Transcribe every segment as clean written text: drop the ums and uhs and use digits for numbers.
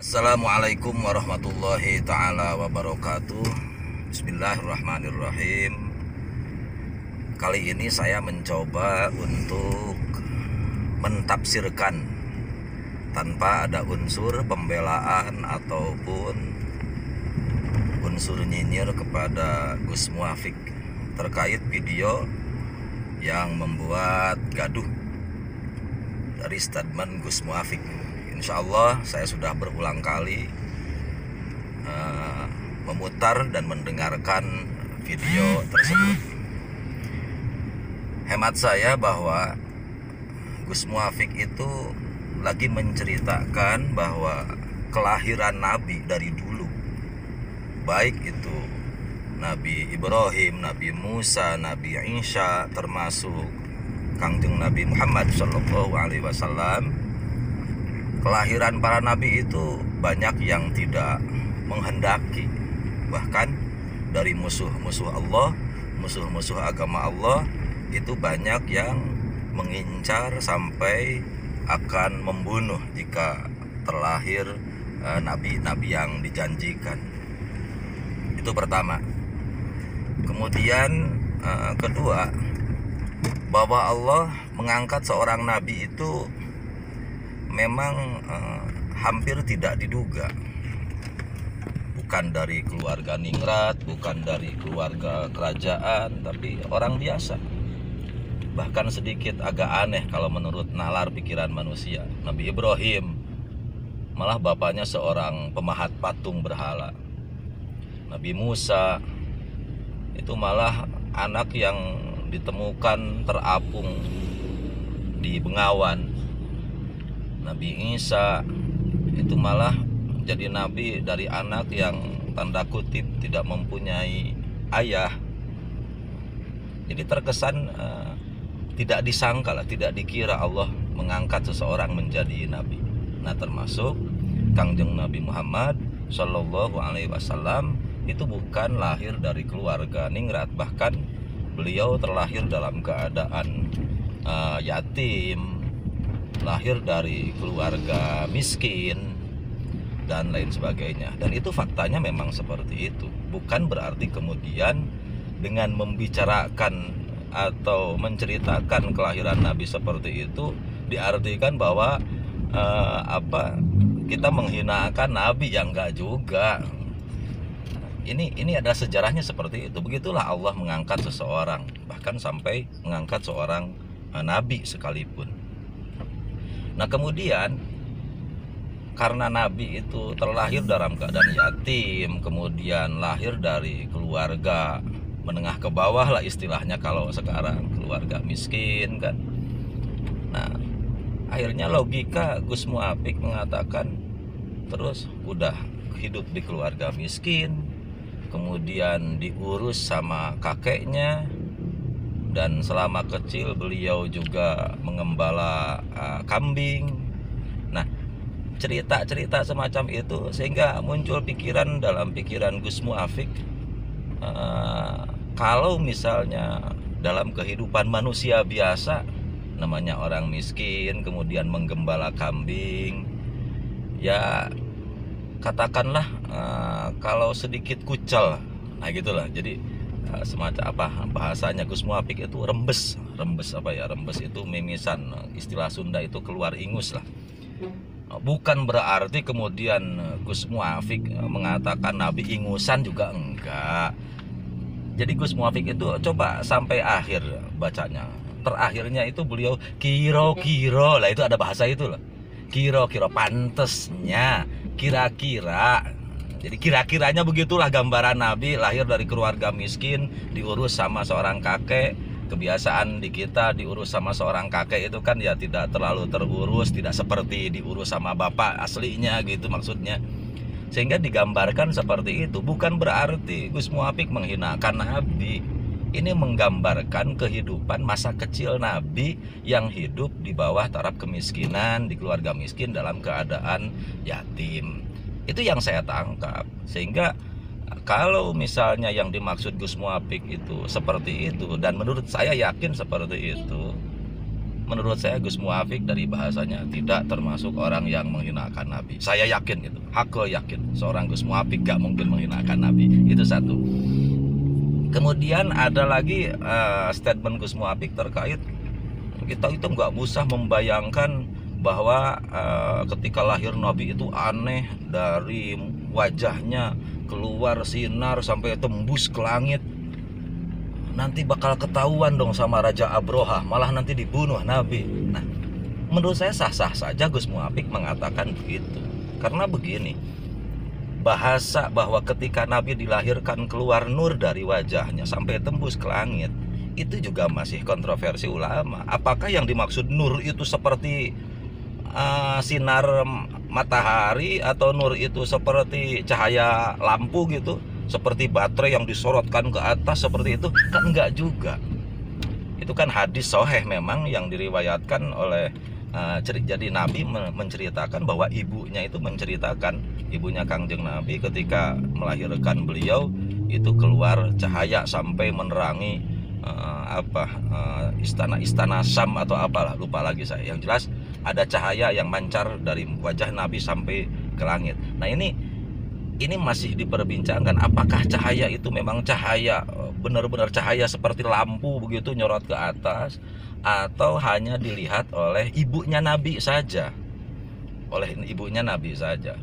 Assalamualaikum warahmatullahi ta'ala wabarakatuh. Bismillahirrahmanirrahim. Kali ini saya mencoba untuk mentafsirkan tanpa ada unsur pembelaan ataupun unsur nyinyir kepada Gus Muafiq terkait video yang membuat gaduh dari statement Gus Muafiq. Insya Allah saya sudah berulang kali memutar dan mendengarkan video tersebut. Hemat saya bahwa Gus Muafiq itu lagi menceritakan bahwa kelahiran Nabi dari dulu, baik itu Nabi Ibrahim, Nabi Musa, Nabi Isa, termasuk Kangjeng Nabi Muhammad SAW. Kelahiran para nabi itu banyak yang tidak menghendaki. Bahkan dari musuh-musuh Allah, musuh-musuh agama Allah, itu banyak yang mengincar sampai akan membunuh jika terlahir nabi-nabi yang dijanjikan. Itu pertama. Kemudian kedua, bahwa Allah mengangkat seorang nabi itu memang hampir tidak diduga. Bukan dari keluarga ningrat, bukan dari keluarga kerajaan, tapi orang biasa. Bahkan sedikit agak aneh kalau menurut nalar pikiran manusia. Nabi Ibrahim malah bapaknya seorang pemahat patung berhala. Nabi Musa itu malah anak yang ditemukan terapung di Bengawan. Nabi Isa itu malah jadi nabi dari anak yang tanda kutip tidak mempunyai ayah. Jadi terkesan tidak disangka lah, tidak dikira Allah mengangkat seseorang menjadi nabi. Nah, termasuk Kangjeng Nabi Muhammad SAW itu bukan lahir dari keluarga ningrat, bahkan beliau terlahir dalam keadaan yatim, lahir dari keluarga miskin dan lain sebagainya. Dan itu faktanya memang seperti itu. Bukan berarti kemudian dengan membicarakan atau menceritakan kelahiran Nabi seperti itu diartikan bahwa kita menghinakan Nabi, yang enggak juga. Ini ada sejarahnya seperti itu. Begitulah Allah mengangkat seseorang, bahkan sampai mengangkat seorang nabi sekalipun. Nah, kemudian karena Nabi itu terlahir dalam keadaan yatim, kemudian lahir dari keluarga menengah ke bawah lah istilahnya kalau sekarang, keluarga miskin kan. Nah, akhirnya logika Gus Muafiq mengatakan terus udah hidup di keluarga miskin, kemudian diurus sama kakeknya, dan selama kecil beliau juga mengembala kambing. Nah, cerita-cerita semacam itu sehingga muncul pikiran dalam pikiran Gus Muafiq, kalau misalnya dalam kehidupan manusia biasa, namanya orang miskin kemudian menggembala kambing, ya katakanlah kalau sedikit kucel, nah gitulah. Jadi semacam apa bahasanya Gus Muafiq itu rembes itu mimisan, istilah Sunda itu keluar ingus lah. Bukan berarti kemudian Gus Muafiq mengatakan Nabi ingusan, juga enggak. Jadi Gus Muafiq itu coba sampai akhir bacanya, terakhirnya itu beliau kiro-kiro lah, itu ada bahasa itu loh, kiro-kiro, pantesnya, kira-kira. Jadi kira-kiranya begitulah gambaran Nabi, lahir dari keluarga miskin, diurus sama seorang kakek. Kebiasaan di kita diurus sama seorang kakek itu kan ya tidak terlalu terurus, tidak seperti diurus sama bapak aslinya gitu maksudnya. Sehingga digambarkan seperti itu. Bukan berarti Gus Muafiq menghinakan Nabi. Ini menggambarkan kehidupan masa kecil Nabi yang hidup di bawah taraf kemiskinan, di keluarga miskin dalam keadaan yatim. Itu yang saya tangkap. Sehingga kalau misalnya yang dimaksud Gus Muafiq itu seperti itu, dan menurut saya yakin seperti itu, menurut saya Gus Muafik dari bahasanya tidak termasuk orang yang menghinakan Nabi. Saya yakin itu, aku yakin seorang Gus Muafik gak mungkin menghinakan Nabi. Itu satu. Kemudian ada lagi statement Gus Muafik terkait kita itu nggak usah membayangkan bahwa ketika lahir Nabi itu aneh, dari wajahnya keluar sinar sampai tembus ke langit. Nanti bakal ketahuan dong sama Raja Abroha, malah nanti dibunuh Nabi. Nah, menurut saya sah-sah saja Gus Muafik mengatakan begitu. Karena begini, bahasa bahwa ketika Nabi dilahirkan keluar nur dari wajahnya sampai tembus ke langit, itu juga masih kontroversi ulama. Apakah yang dimaksud nur itu seperti sinar matahari, atau nur itu seperti cahaya lampu gitu, seperti baterai yang disorotkan ke atas seperti itu? Kan enggak juga. Itu kan hadis sahih memang yang diriwayatkan oleh jadi Nabi menceritakan bahwa ibunya itu menceritakan, ibunya Kangjeng Nabi ketika melahirkan beliau itu keluar cahaya sampai menerangi istana Sam atau apalah, lupa lagi saya. Yang jelas ada cahaya yang mancar dari wajah Nabi sampai ke langit. Nah, ini masih diperbincangkan, apakah cahaya itu memang cahaya benar-benar cahaya seperti lampu begitu nyorot ke atas, atau hanya dilihat oleh ibunya Nabi saja.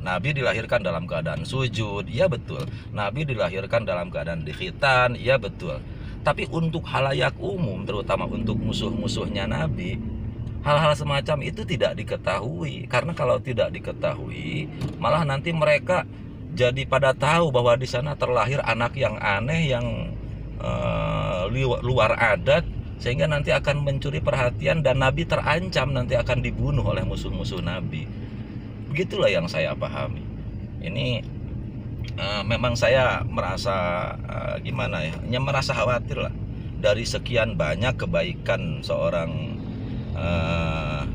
Nabi dilahirkan dalam keadaan sujud, iya betul. Nabi dilahirkan dalam keadaan dikhitan, iya betul. Tapi untuk halayak umum, terutama untuk musuh-musuhnya Nabi, hal-hal semacam itu tidak diketahui. Karena kalau tidak diketahui, malah nanti mereka jadi pada tahu bahwa di sana terlahir anak yang aneh, yang luar adat, sehingga nanti akan mencuri perhatian dan Nabi terancam nanti akan dibunuh oleh musuh-musuh Nabi. Begitulah yang saya pahami. Ini memang saya merasa gimana ya, merasa khawatir lah dari sekian banyak kebaikan seorang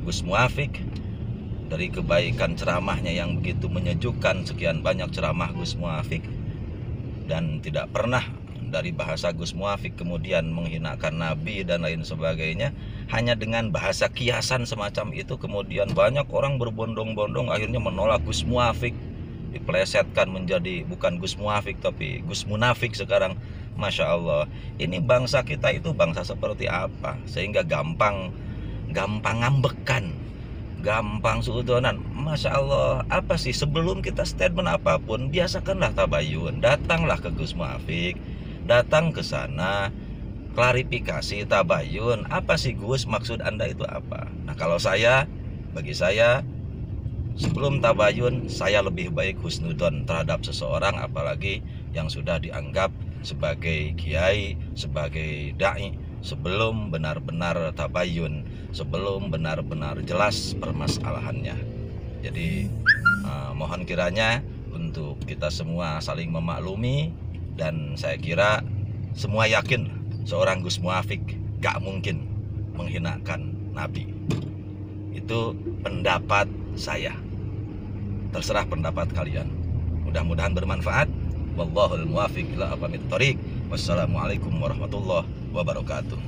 Gus Muafik, dari kebaikan ceramahnya yang begitu menyejukkan, sekian banyak ceramah Gus Muafik, dan tidak pernah dari bahasa Gus Muafik kemudian menghinakan Nabi dan lain sebagainya. Hanya dengan bahasa kiasan semacam itu kemudian banyak orang berbondong-bondong akhirnya menolak Gus Muafik, dipelesetkan menjadi bukan Gus Muafik tapi Gus Munafik sekarang. Masya Allah, ini bangsa kita itu bangsa seperti apa sehingga gampang ngambekan, gampang suudonan. Masya Allah, apa sih, sebelum kita statement apapun biasakanlah tabayun. Datanglah ke Gus Muafik, datang ke sana, klarifikasi, tabayun, apa sih Gus, maksud Anda itu apa? Nah, kalau bagi saya sebelum tabayun, saya lebih baik husnudon terhadap seseorang, apalagi yang sudah dianggap sebagai kiai, sebagai dai, sebelum benar-benar tabayun, sebelum benar-benar jelas permasalahannya. Jadi mohon kiranya untuk kita semua saling memaklumi, dan saya kira semua yakin seorang Gus Muafik gak mungkin menghinakan Nabi. Itu pendapat saya. Terserah pendapat kalian. Mudah-mudahan bermanfaat. Wallahul muwafiq ila aqwamit thoriq. Wassalamualaikum warahmatullahi wabarakatuh.